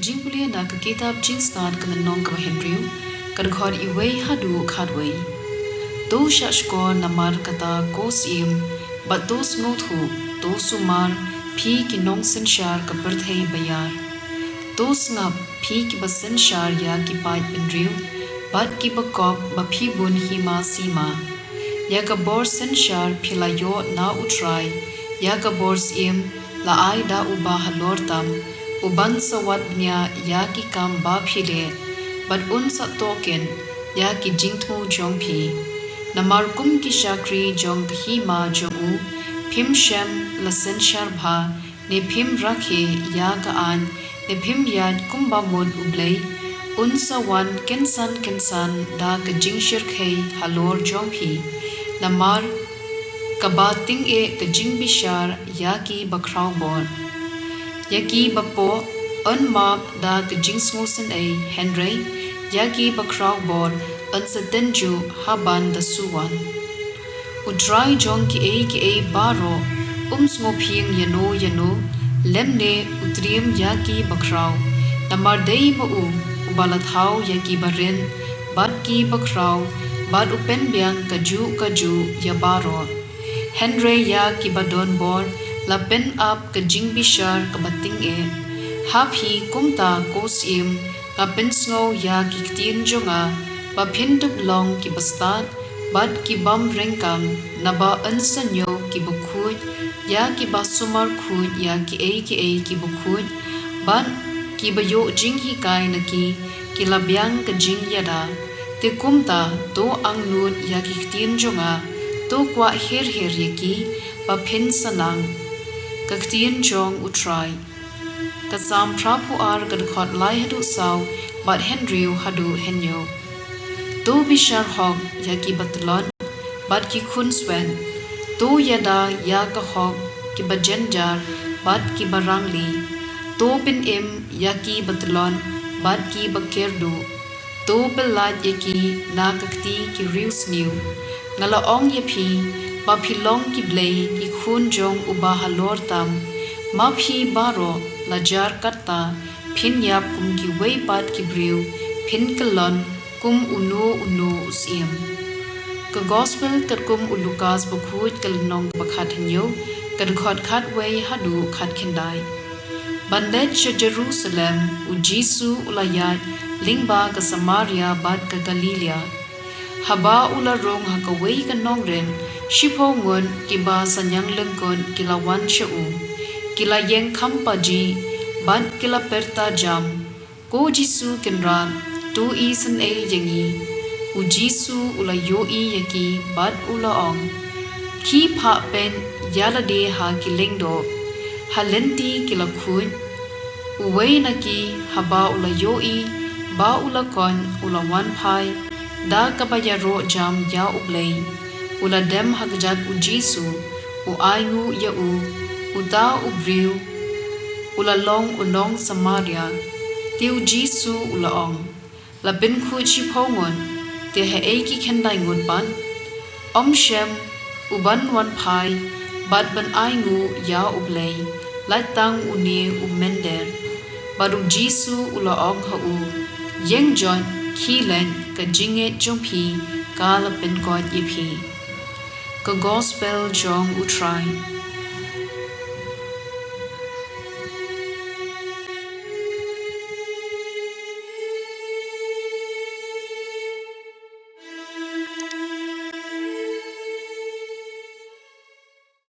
jingpule na kitab jingstan kan nong ka Henry kan khod iway hadu khadway do shashko namar kata kosim but dos ngothu do sumar phi ki nong senshar ka birthday bayar dos ngap phi ki basen shar ya ki pai pinriu but ki bakop ba phi bun hima sima ya ka bor senshar philayo na utrai ya ka bor sim la ai da uba halor tam uban sawat nya ya ki kam ba phile but un sa token ya ki jingtmu jong phi namar kum ki shakri jong hi ma jongu phim shem la senshar bha ne phim rakhe ya ka an ne phim ya kum ba mod ublei un sa wan kensan da ka jingshir khai halor jong phi namar kabating e ka jing bishar ya ki bakrau bor Yaki bapo unmap da ka jingsmosen a Henry yaki bakrau bor unsadenju haban da suwan udrai jong ki a baro smop hing yano lemne utrium yaki bakrau namar dei ma ubalathau yaki barin bad ki bakrau bad upen biang kaju yabaro Henry yaki badon bor la pen up ka jing bishar ka bating e hap hi kumta kosim ka pen snow ya ki ktien jonga ba phindup long ki bastat bad ki bam rengkam na ba ansanyo ki bukhut ya ki ba sumar khut ya ki ki bukhut ban ki ba yo jing hi kai na ki labyang ka jing yada te kumta to ang nut ya ki ktien jonga to kwa her ye ki ba phin sanang ka ktien jong utrai ka sam prapu ar ka khot lai hadu saw but Henry hadu henyo to bishar hog ya ki batlon but ki khun swen to yada ya ka hog ki bajenjar but ki barangli to pin em ya ki batlon but ki bakerdu to belat ya ki na kakti ki rius new ngala ong ye phi ba philong ki Blei ki khun jong uba halor tam ma phi baro lajar katta phin yap kum ki wei pat ki briu phin kalon kum uno usim ka gospel kat kum ulukas bukhut kal nong bakhat hanyo kad khot khat wei hadu khat khindai bandet she Jerusalem u Jisu ulayat lingba ka Samaria bad ka Galilea haba ula rong ha ka wei ka nongren shipo ngon kiba sanyang lengkon kila wan shau kila yeng khampa ji ban kila perta jam ko Jisu kenran tu isan e yengi u Jisu ula yo i yaki bad ula ong ki pha pen yala de ha kilengdo halenti kila khun u wei na ki haba ula yo i ba ula kon ula wan phai da kabaya ro jam ya ublei ula dem hagjat u Jisu u aingu ya u da ubriu ula long unong Samaria tiu Jisu ula ong la bin khu chi phongon te he ki khendai ngun ban shem uban wan phai bad ban aingu ya ublei lai tang uni mender baru Jisu ula ong ha u yeng jon khilen ka jinge jongphi kala pen ko yipi ka gospel jong utrai